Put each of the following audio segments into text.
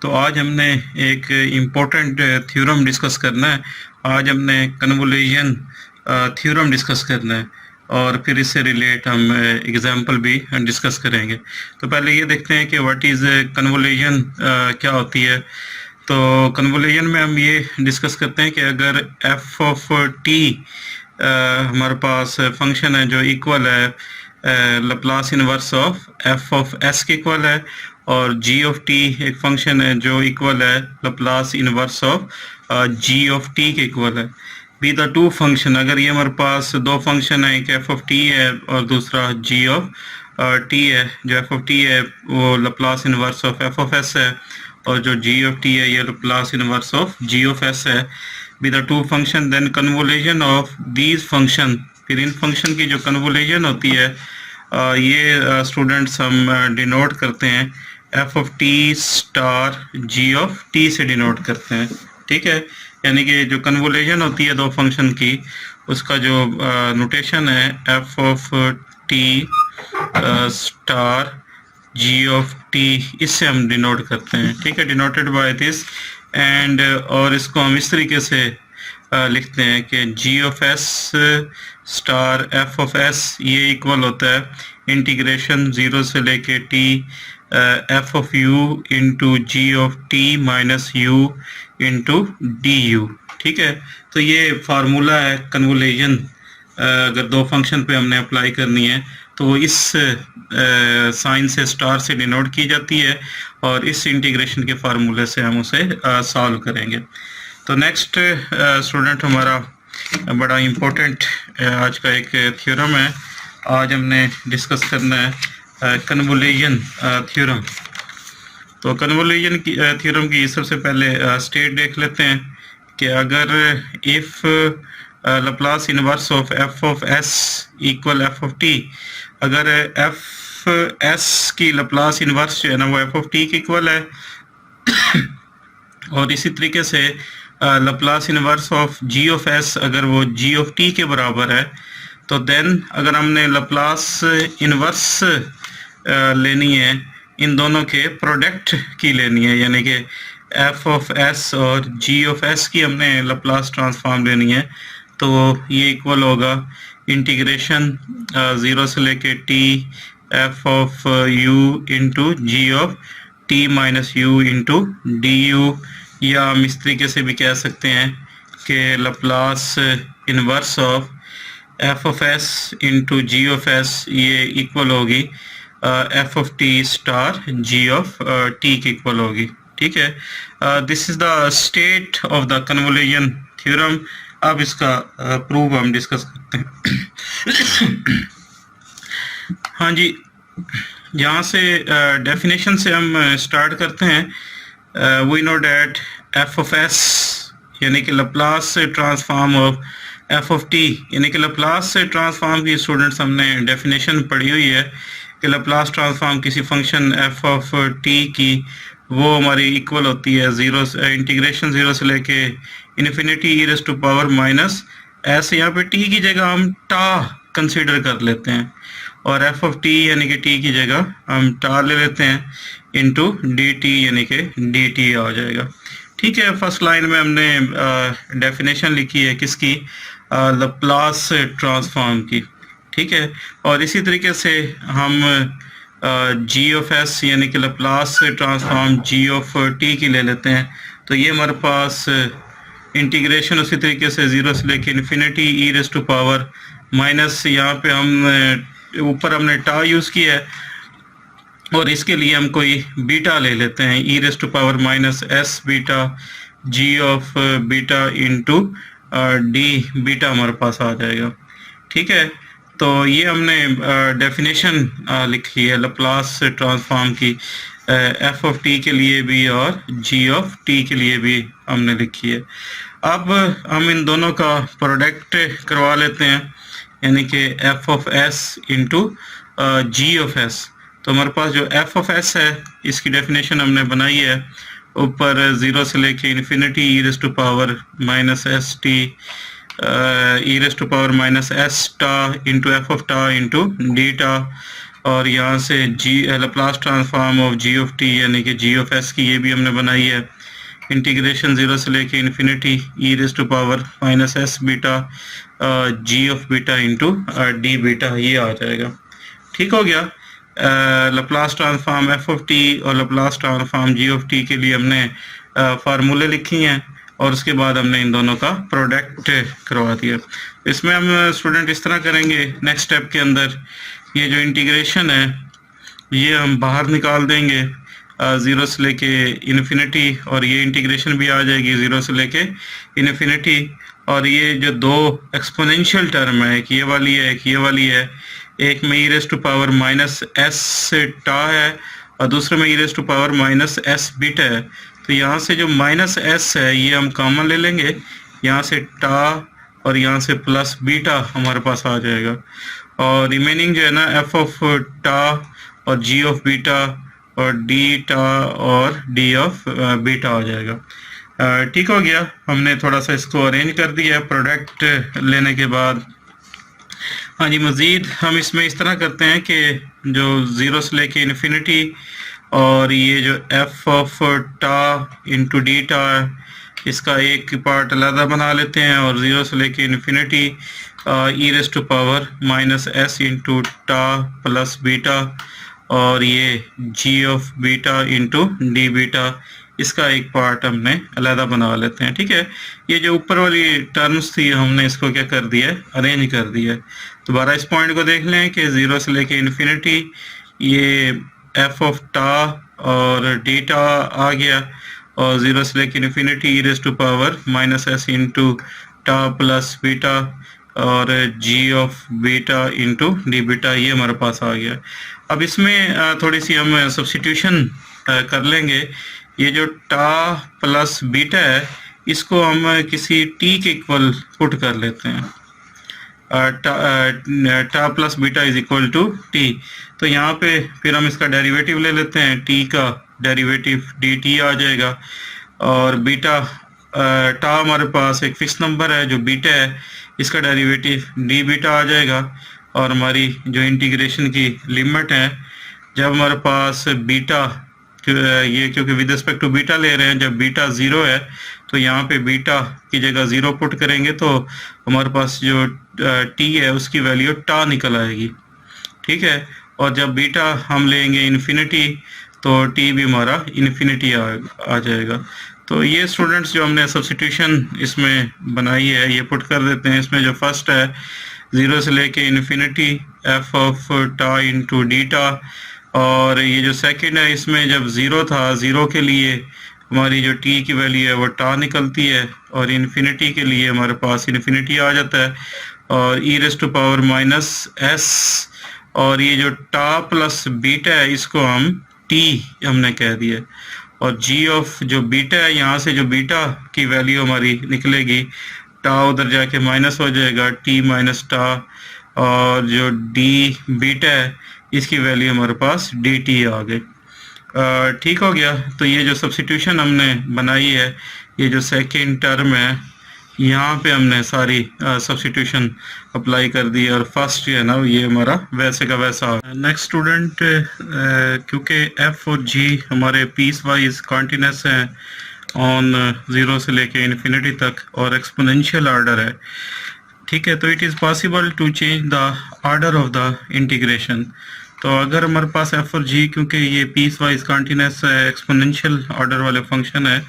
तो आज हमने एक इम्पोर्टेंट थ्योरम डिस्कस करना है। आज हमने कन्वोल्यूशन थ्योरम डिस्कस करना है और फिर इससे रिलेट हम एग्जांपल भी डिस्कस करेंगे। तो पहले ये देखते हैं कि व्हाट इज़ कन्वोल्यूशन, क्या होती है। तो कन्वोल्यूशन में हम ये डिस्कस करते हैं कि अगर एफ ऑफ टी हमारे पास फंक्शन है जो इक्वल है Laplace inverse of f of s के इक्वल है, और जी ऑफ टी एक फंक्शन है जो इक्वल है Laplace inverse of ji of t के इक्वल है। बी द टू फंक्शन, अगर ये हमारे पास दो फंक्शन है, एक एफ ऑफ टी है और दूसरा जी ऑफ टी है। जो एफ ऑफ टी है वो Laplace inverse of f of s है, और जो जी ऑफ टी है ये Laplace inverse of ji of s है। Be the two function then convolution of these function, फिर इन फंक्शन की जो कन्वोल्यूशन होती है ये स्टूडेंट्स हम डिनोट करते हैं f of t star g of t से डिनोट करते हैं। ठीक है, यानी कि जो कन्वोल्यूशन होती है दो फंक्शन की, उसका जो नोटेशन है f of t star g of t, इससे हम डिनोट करते हैं। ठीक है, डिनोटेड बाय दिस एंड, और इसको हम इस तरीके से लिखते हैं कि g of s star f of s ये इक्वल होता है इंटीग्रेशन ज़ीरो से लेके t f of u into g of t minus u into d u. ठीक है, तो ये फार्मूला है कन्वोल्यूशन। अगर दो फंक्शन पे हमने अप्लाई करनी है तो वो इस साइन से स्टार से डिनोट की जाती है, और इस इंटीग्रेशन के फार्मूले से हम उसे सॉल्व करेंगे। तो नेक्स्ट स्टूडेंट हमारा बड़ा इम्पोर्टेंट आज का एक थ्योरम है। आज हमने डिस्कस करना है कन्वोल्यूशन थ्योरम। तो कन्वोल्यूशन की थ्योरम की सबसे पहले स्टेट देख लेते हैं कि अगर if Laplace inverse of f of s equal f of t, अगर एफ एस की लप्लास इनवर्स जो है ना वो एफ ऑफ टी के इक्वल है और इसी तरीके से Laplace inverse of ji of s अगर वो जी ऑफ टी के बराबर है, तो देन अगर हमने लप्लास इनवर्स लेनी है इन दोनों के प्रोडक्ट की लेनी है, यानी कि एफ ऑफ एस और जी ऑफ एस की हमने लप्लास ट्रांसफॉर्म लेनी है, तो ये इक्वल होगा इंटीग्रेशन ज़ीरो से लेके t f of u into g of t minus u into d u, या हम इस तरीके से भी कह सकते हैं कि Laplace inverse of f of s into g of s ये इक्वल होगी f of t star g of t की इक्वल होगी। ठीक है, this is the state of the convolution theorem. अब इसका प्रूफ हम डिस्कस करते हैं। हाँ जी, यहाँ से डेफिनेशन से हम स्टार्ट करते हैं। We know that f of s यानी कि Laplace transform of f of t, यानी कि लप्लास ट्रांसफॉर्म की स्टूडेंट्स हमने डेफिनेशन पढ़ी हुई है कि लप्लास ट्रांसफॉर्म किसी फंक्शन एफ ऑफ टी की वो हमारी इक्वल होती है ज़ीरो इंटीग्रेशन ज़ीरो से लेके infinity e raise to power minus s. यहाँ पे टी की जगह हम टा कंसीडर कर लेते हैं, और एफ ऑफ टी यानी कि टी की जगह हम टा ले लेते हैं इंटू डी टी यानी कि डी टी आ जाएगा। ठीक है, फर्स्ट लाइन में हमने डेफिनेशन लिखी है किसकी, लप्लास ट्रांसफॉर्म की। ठीक है, और इसी तरीके से हम जी ऑफ एस यानी कि Laplace transform g of t की ले लेते हैं, तो ये हमारे पास इंटीग्रेशन उसी तरीके से ज़ीरो से लेके infinity e raise to power minus, यहाँ पे हम ऊपर हमने टा यूज़ किया है और इसके लिए हम कोई बीटा ले लेते हैं, e raise to power minus s beta g of beta into d beta हमारे पास आ जाएगा। ठीक है, तो ये हमने डेफिनेशन लिखी है लप्लास ट्रांसफॉर्म की एफ ऑफ टी के लिए भी और जी ऑफ टी के लिए भी हमने लिखी है। अब हम इन दोनों का प्रोडक्ट करवा लेते हैं, यानी कि f of s into g of s. तो हमारे पास जो एफ ऑफ एस है इसकी डेफिनेशन हमने बनाई है, ऊपर ज़ीरो से लेके infinity e raise to power minus s t e raise to power minus s tau into f of tau into d tau, और यहाँ से G Laplace transform of ji of t यानी कि जी ऑफ एस की ये भी हमने बनाई है। इंटीग्रेशन 0 से लेके infinity e raise to power minus s beta g of beta into d beta, ये आ जाएगा। ठीक हो गया। Laplace transform f of t और Laplace transform g of t के लिए हमने फार्मूले लिखी हैं और उसके बाद हमने इन दोनों का प्रोडक्ट करवा दिया। इसमें हम स्टूडेंट इस तरह करेंगे, नेक्स्ट स्टेप के अंदर ये जो इंटीग्रेशन है ये हम बाहर निकाल देंगे 0 से लेके इन्फिनिटी, और ये इंटीग्रेशन भी आ जाएगी 0 से लेके इन्फिनिटी। और ये जो दो एक्सपोनेंशियल टर्म है, एक ये वाली है एक ये वाली है, एक में e raise to power minus s tau है और दूसरे में e raise to power minus s beta है। तो यहाँ से जो माइनस एस है ये हम कॉमन ले लेंगे, यहाँ से टा और यहाँ से प्लस बीटा हमारे पास आ जाएगा, और रिमेनिंग जो है ना एफ ऑफ टा और जी ऑफ बीटा और डी टा और डी ऑफ बीटा आ जाएगा। ठीक हो गया। हमने थोड़ा सा इसको अरेंज कर दिया है प्रोडक्ट लेने के बाद। हाँ जी, मज़ीद हम इसमें इस तरह करते हैं कि जो 0 से लेके इन्फिनिटी और ये जो F of tau into d टा इसका एक पार्ट अलग बना लेते हैं, और 0 से लेके infinity e raise to power minus s into tau plus beta और ये g of beta into d beta, इसका एक पार्ट हमने अलग बना लेते हैं। ठीक है, ये जो ऊपर वाली टर्म्स थी हमने इसको क्या कर दिया, अरेंज कर दिया। दोबारा इस पॉइंट को देख लें कि 0 से लेके इन्फिनिटी ये एफ ऑफ टा और डीटा आ गया, और 0 से लेके infinity e raise to power minus s into tau plus beta और g of beta into d beta, ये हमारे पास आ गया। अब इसमें थोड़ी सी हम सब्स्टिट्यूशन कर लेंगे। ये जो टा प्लस बीटा है इसको हम किसी टी के इक्वल पुट कर लेते हैं। Tau plus beta is equal to t, तो यहाँ पे फिर हम इसका डेरिवेटिव ले लेते हैं, टी का डेरिवेटिव डी टी आ जाएगा, और बीटा टा हमारे पास एक फिक्स नंबर है जो बीटा है, इसका डेरिवेटिव डी बीटा आ जाएगा। और हमारी जो इंटीग्रेशन की लिमिट है, जब हमारे पास बीटा ये क्योंकि विद रिस्पेक्ट टू बीटा ले रहे हैं, जब बीटा 0 है तो यहाँ पे बीटा की जगह 0 पुट करेंगे तो हमारे पास जो टी है उसकी वैल्यू टा निकल आएगी। ठीक है, और जब बीटा हम लेंगे इन्फिनिटी तो टी भी हमारा इन्फिनिटी आ जाएगा। तो ये स्टूडेंट्स जो हमने सब्स्टिट्यूशन इसमें बनाई है ये पुट कर देते हैं। इसमें जो फर्स्ट है 0 से लेके infinity F of tau into d tau, और ये जो सेकंड है इसमें जब 0 था 0 के लिए हमारी जो टी की वैल्यू है वो टा निकलती है, और इन्फिनिटी के लिए हमारे पास इन्फिनिटी आ जाता है, और e raise to power minus s, और ये जो टा प्लस बीटा है इसको हम टी हमने कह दिया, और जी ऑफ जो बीटा है यहाँ से जो बीटा की वैल्यू हमारी निकलेगी, टा उधर जाके माइनस हो जाएगा, टी माइनस टा, और जो डी बीटा है इसकी वैल्यू हमारे पास डी टी आ गई। ठीक हो गया। तो ये जो सब्स्टिट्यूशन हमने बनाई है, ये जो सेकेंड टर्म है यहाँ पे हमने सारी सब्स्टिट्यूशन अप्लाई कर दी, और फर्स्ट जो है ना ये हमारा वैसे का वैसा। नेक्स्ट स्टूडेंट, क्योंकि एफ और जी हमारे पीस वाइज कॉन्टिन्यूस हैं ऑन 0 से लेके इन्फिनिटी तक और एक्सपोनेंशियल ऑर्डर है, ठीक है, तो it is possible to change the order of the integration. तो अगर हमारे पास एफ और जी क्योंकि ये piecewise continuous exponential order वाले फंक्शन है,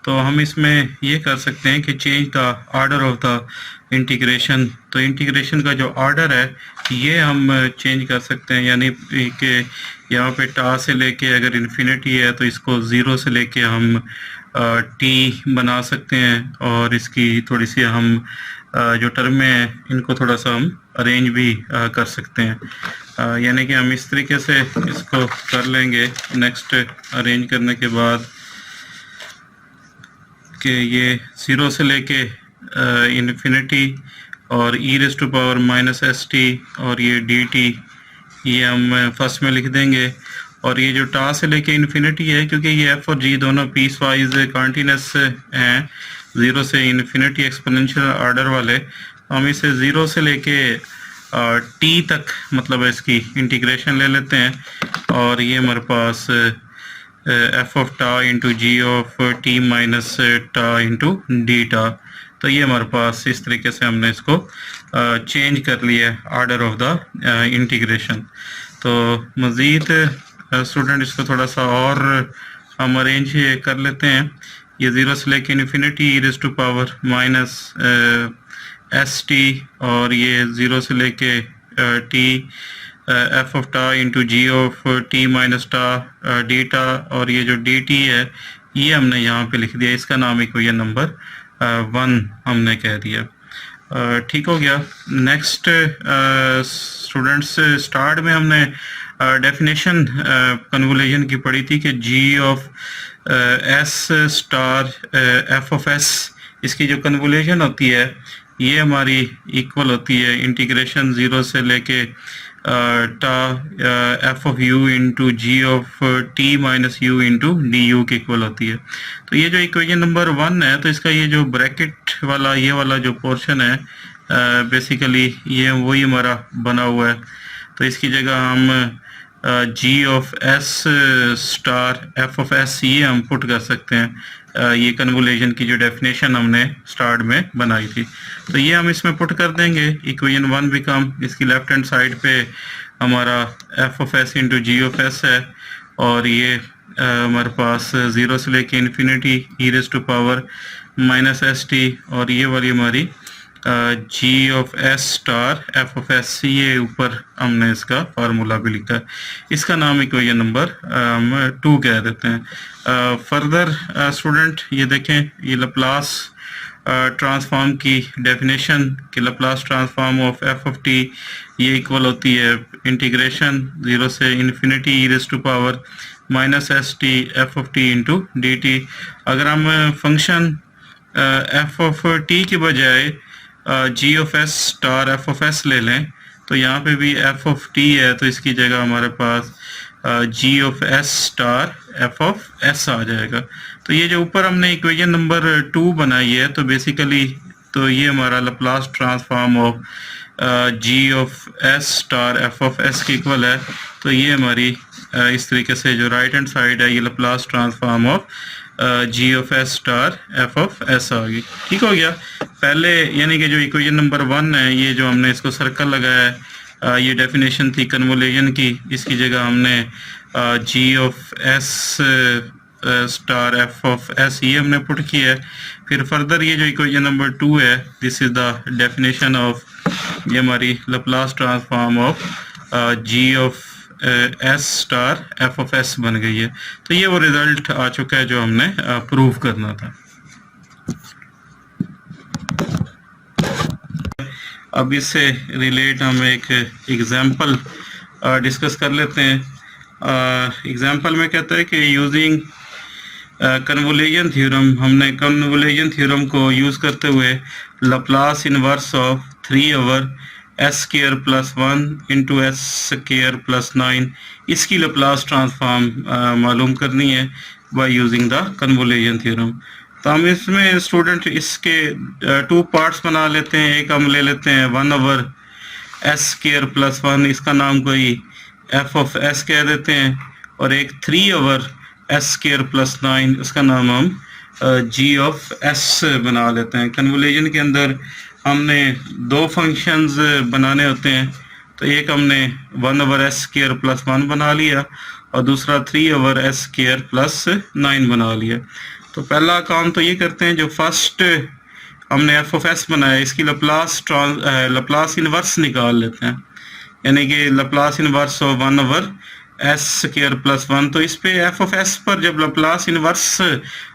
तो हम इसमें ये कर सकते हैं कि change the order of the integration. तो इंटीग्रेशन का जो ऑर्डर है ये हम चेंज कर सकते हैं, यानी कि यहाँ पे टा से लेके अगर इन्फिनिटी है तो इसको 0 से लेके हम टी बना सकते हैं, और इसकी थोड़ी सी हम जो टर्में हैं इनको थोड़ा सा हम अरेंज भी कर सकते हैं, यानी कि हम इस तरीके से इसको कर लेंगे। नेक्स्ट अरेंज करने के बाद कि ये 0 से लेके इन्फिनिटी और e raise to power minus s t और ये डी टी ये हम फर्स्ट में लिख देंगे, और ये जो टा से लेके इन्फिनिटी है क्योंकि ये एफ और जी दोनों पीस वाइज कॉन्टिन्यूस हैं 0 से इन्फिनिटी एक्सपोनेंशियल ऑर्डर वाले, हम इसे 0 से लेके टी तक मतलब इसकी इंटीग्रेशन ले लेते हैं और ये हमारे पास f of tau into g of t minus tau into d tau. तो ये हमारे पास इस तरीके से हमने इसको चेंज कर लिया ऑर्डर ऑफ द इंटीग्रेशन। तो मज़ीद स्टूडेंट इसको थोड़ा सा और हम अरेंज कर लेते हैं। ये 0 से लेके infinity e raise to power minus s t और ये 0 से लेके t f of tau into g of t minus tau d tau और ये जो डी टी है ये हमने यहाँ पे लिख दिया, इसका नाम इक्वेशन नंबर 1 हमने कह दिया। ठीक हो गया। नेक्स्ट स्टूडेंट्स स्टार्ट में हमने डेफिनेशन कन्वोल्यूशन की पढ़ी थी कि g of s star f of s, इसकी जो कन्वोल्यूशन होती है ये हमारी इक्वल होती है इंटीग्रेशन 0 से लेके tau f of u into g of t minus u into d u की इक्वल होती है। तो ये जो इक्वेशन नंबर 1 है तो इसका ये जो ब्रैकेट वाला ये वाला जो पोर्शन है बेसिकली ये वही हमारा बना हुआ है। तो इसकी जगह हम g of s star f of s ये हम पुट कर सकते हैं। ये कन्वोल्यूशन की जो डेफिनेशन हमने स्टार्ट में बनाई थी तो ये हम इसमें पुट कर देंगे। इक्वेशन 1 बिकम, इसकी लेफ्ट हैंड साइड पे हमारा f of s into g of s है और ये हमारे पास 0 से लेके infinity e raise to power minus s t और ये वाली हमारी g of s star f of s, ये ऊपर हमने इसका फार्मूला भी लिखा है। इसका नाम इक्वेशन नंबर 2 कह देते हैं। फर्दर स्टूडेंट ये देखें, ये लप्लास ट्रांसफॉर्म की डेफिनेशन कि Laplace transform of f of t ये इक्वल होती है इंटीग्रेशन 0 से infinity e raise to power minus s t f of t into d t. अगर हम फंक्शन एफ ऑफ टी की बजाय g of s star f of s ले लें तो यहाँ पे भी एफ ऑफ टी है तो इसकी जगह हमारे पास g of s star f of s आ जाएगा। तो ये जो ऊपर हमने इक्वेशन नंबर 2 बनाई है तो बेसिकली तो ये हमारा Laplace transform of ji of s star f of s की इक्वल है। तो ये हमारी इस तरीके से जो राइट हैंड साइड है ये Laplace transform of ji of s star f of s आ गई। ठीक हो गया। पहले यानी कि जो इक्वेशन नंबर 1 है ये जो हमने इसको सर्कल लगाया है ये डेफिनेशन थी कन्वोल्यूशन की, इसकी जगह हमने g of s star f of s ये हमने पुट किया है। फिर फर्दर ये जो इक्वेशन नंबर 2 है this is the definition of ये हमारी Laplace transform of ji of s star f of s बन गई है। तो ये वो रिजल्ट आ चुका है जो हमने प्रूव करना था। अब इससे रिलेट हम एक एग्जाम्पल डिस्कस कर लेते हैं। एग्जाम्पल में कहता है कि यूजिंग कन्वोल्यूशन थ्योरम, हमने कन्वोल्यूशन थ्योरम को यूज़ करते हुए Laplace inverse of 3 over S square plus 1 into S square plus 9 इसकी लप्लास ट्रांसफॉर्म मालूम करनी है by using the convolution theorem. तो हम इसमें स्टूडेंट इसके 2 पार्ट्स बना लेते हैं। एक हम ले लेते हैं 1 ओवर एस स्क्वायर प्लस 1, इसका नाम कोई एफ ऑफ एस कह देते हैं, और एक 3 ओवर एस स्क्वायर प्लस 9 उसका नाम हम जी ऑफ एस बना लेते हैं। कन्वोल्यूशन के अंदर हमने 2 फंक्शंस बनाने होते हैं, तो एक हमने 1 ओवर एस स्क्वायर प्लस 1 बना लिया और दूसरा 3 ओवर एस स्क्वायर प्लस 9 बना लिया। तो पहला काम तो ये करते हैं, जो फर्स्ट हमने एफ ऑफ एस बनाया इसकी लप्लास इनवर्स निकाल लेते हैं, यानी कि Laplace inverse of 1 over S square plus 1। तो इस पे एफ ऑफ एस पर जब लप्लास इनवर्स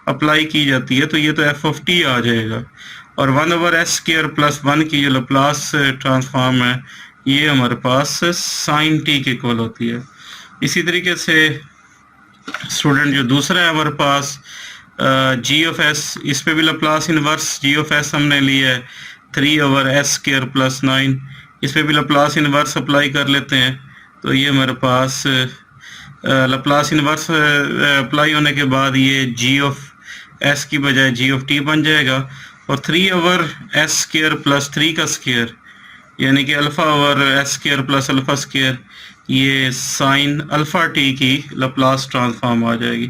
अप्लाई की जाती है तो ये तो एफ ऑफ टी आ जाएगा, और 1 ओवर एस स्क्वायर प्लस 1 की जो लप्लास ट्रांसफॉर्म है ये हमारे पास साइन टी के इक्वल होती है। इसी तरीके से स्टूडेंट जो दूसरा है हमारे पास जी ऑफ एस, इस पे भी Laplace inverse g of s हमने लिया है 3 ओवर एस स्क्वायर प्लस 9, इस पे भी लप्लास इनवर्स अप्लाई कर लेते हैं। तो ये हमारे पास लप्लास इनवर्स अप्लाई होने के बाद ये जी ऑफ एस की बजाय जी ऑफ टी बन जाएगा, और 3 ओवर एस स्क्वायर प्लस 3 का स्क्वायर यानी कि alpha over S square plus alpha square, ये साइन अल्फ़ा टी की लप्लास ट्रांसफॉर्म आ जाएगी।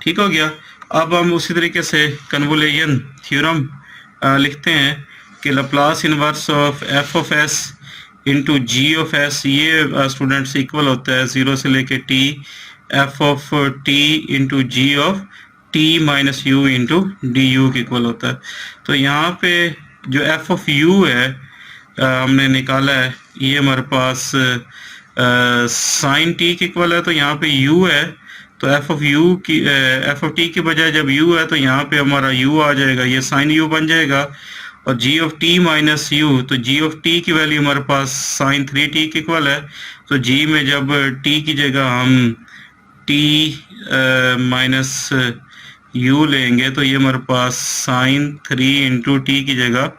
ठीक हो गया। अब हम उसी तरीके से कन्वोल्यूशन थ्योरम लिखते हैं कि Laplace inverse of f of s into g of s, ये स्टूडेंट्स इक्वल होता है 0 से लेके t f of t into g of t minus u into d u के इक्वल होता है। तो यहाँ पे जो एफ ऑफ यू है हमने निकाला है, ये हमारे पास साइन टी के इक्वल है, तो यहाँ पे u है, तो एफ ऑफ यू की एफ ऑफ टी की बजाय जब u है तो यहाँ पे हमारा u आ जाएगा, ये साइन u बन जाएगा। और g of t minus you, तो g ऑफ t की वैल्यू हमारे पास साइन 3t के इक्वल है, तो g में जब t की जगह हम t माइनस यू लेंगे तो ये हमारे पास साइन 3 इंटू टी की जगह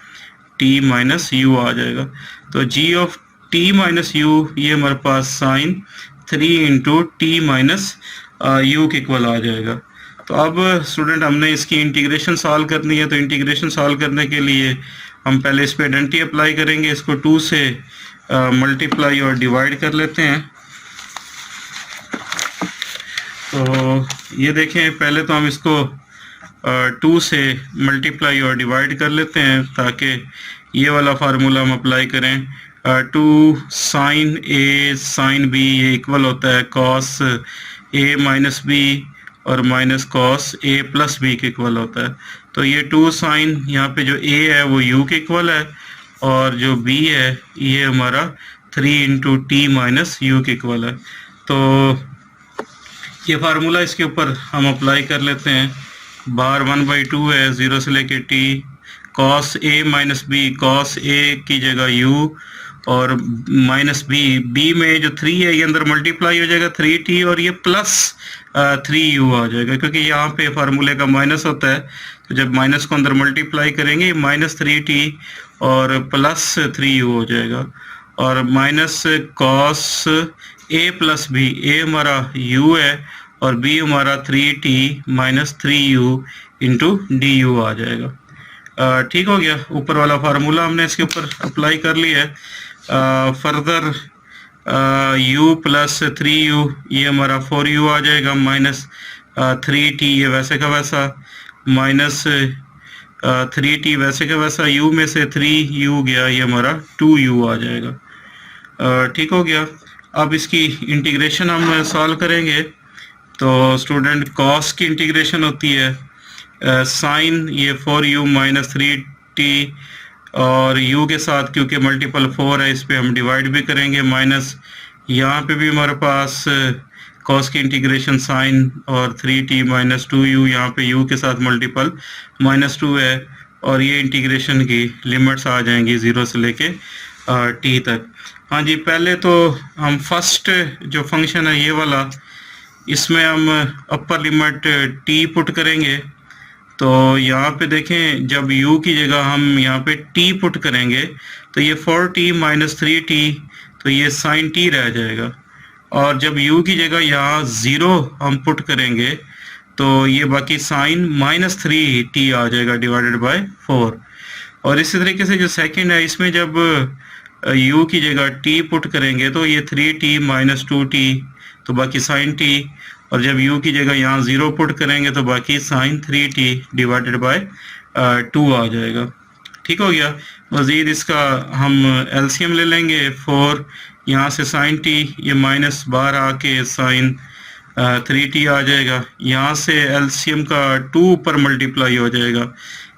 t माइनस यू आ जाएगा। तो g of t minus u ये हमारे पास sine 3 into t minus u के इक्वल आ जाएगा। तो अब स्टूडेंट हमने इसकी इंटीग्रेशन सॉल्व करनी है, तो इंटीग्रेशन सॉल्व करने के लिए हम पहले इस पे आइडेंटिटी अप्लाई करेंगे, इसको 2 से मल्टीप्लाई और डिवाइड कर लेते हैं। तो ये देखें, पहले तो हम इसको 2 से मल्टीप्लाई और डिवाइड कर लेते हैं ताकि ये वाला फार्मूला हम अप्लाई करें। 2 साइन ए साइन बी ये इक्वल होता है कॉस ए माइनस बी और minus cos A plus B के इक्वल होता है। तो ये 2 साइन, यहाँ पे जो a है वो u के इक्वल है और जो b है ये हमारा 3 इंटू टी माइनस यू के इक्वल है। तो ये फार्मूला इसके ऊपर हम अप्लाई कर लेते हैं। बार 1/2 है, 0 से लेके t, cos a minus b, cos a की जगह u और माइनस b में जो 3 है ये अंदर मल्टीप्लाई हो जाएगा 3t और ये प्लस 3u आ जाएगा, क्योंकि यहाँ पे फार्मूले का माइनस होता है, तो जब माइनस को अंदर मल्टीप्लाई करेंगे माइनस 3t और प्लस 3u हो जाएगा। और minus cos a plus b, a हमारा u है और b हमारा 3t minus 3u into d u आ जाएगा। ठीक हो गया। ऊपर वाला फार्मूला हमने इसके ऊपर अप्लाई कर लिया है। फर्दर u प्लस 3u ये हमारा 4u आ जाएगा, माइनस 3t ये वैसे का वैसा, माइनस 3t वैसे का वैसा, u में से 3u गया, ये हमारा 2u आ जाएगा। ठीक हो गया। अब इसकी इंटीग्रेशन हम सॉल्व करेंगे। तो स्टूडेंट कॉस की इंटीग्रेशन होती है साइन ये 4u माइनस 3t और u के साथ क्योंकि मल्टीपल 4 है इस पे हम डिवाइड भी करेंगे, माइनस यहाँ पे भी हमारे पास कॉस की इंटीग्रेशन साइन और 3t माइनस 2u, यहाँ पे u के साथ मल्टीपल -2 है और ये इंटीग्रेशन की लिमिट्स आ जाएंगी 0 से लेके t तक। हाँ जी, पहले तो हम फर्स्ट जो फंक्शन है ये वाला, इसमें हम अपर लिमिट t पुट करेंगे। तो यहाँ पे देखें, जब u की जगह हम यहाँ पे t पुट करेंगे तो ये 4t माइनस 3t, तो ये साइन t रह जाएगा। और जब u की जगह यहाँ 0 हम पुट करेंगे तो ये बाकी साइन माइनस 3t आ जाएगा डिवाइडेड बाय 4। और इसी तरीके से जो सेकंड है, इसमें जब u की जगह t पुट करेंगे तो ये 3t माइनस 2t, तो बाकी साइन t, और जब u की जगह यहाँ 0 पुट करेंगे तो बाकी साइन 3t डिवाइडेड बाय 2 आ जाएगा। ठीक हो गया। मज़ीद इसका हम एलसीएम ले लेंगे, 4 यहाँ से साइन t, ये माइनस बाहर आके साइन 3t आ जाएगा। यहाँ से एलसीएम का 2 ऊपर मल्टीप्लाई हो जाएगा,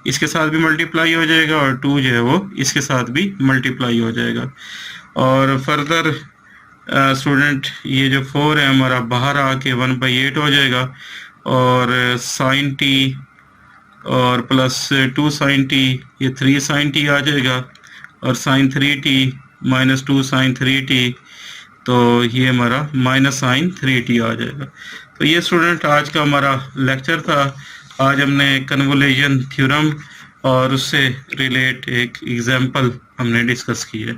इसके साथ भी मल्टीप्लाई हो जाएगा और 2 जो है वो इसके साथ भी मल्टीप्लाई हो जाएगा। और फर्दर स्टूडेंट ये जो 4 है हमारा बाहर आके 1/8 हो जाएगा और साइन t और प्लस 2 साइन t ये 3 साइन t आ जाएगा और sign 3t minus 2 sign 3t, तो ये हमारा माइनस साइन 3t आ जाएगा। तो ये स्टूडेंट आज का हमारा लेक्चर था। आज हमने कन्वोल्यूशन थ्योरम और उससे रिलेट एक एग्जाम्पल हमने डिस्कस की है।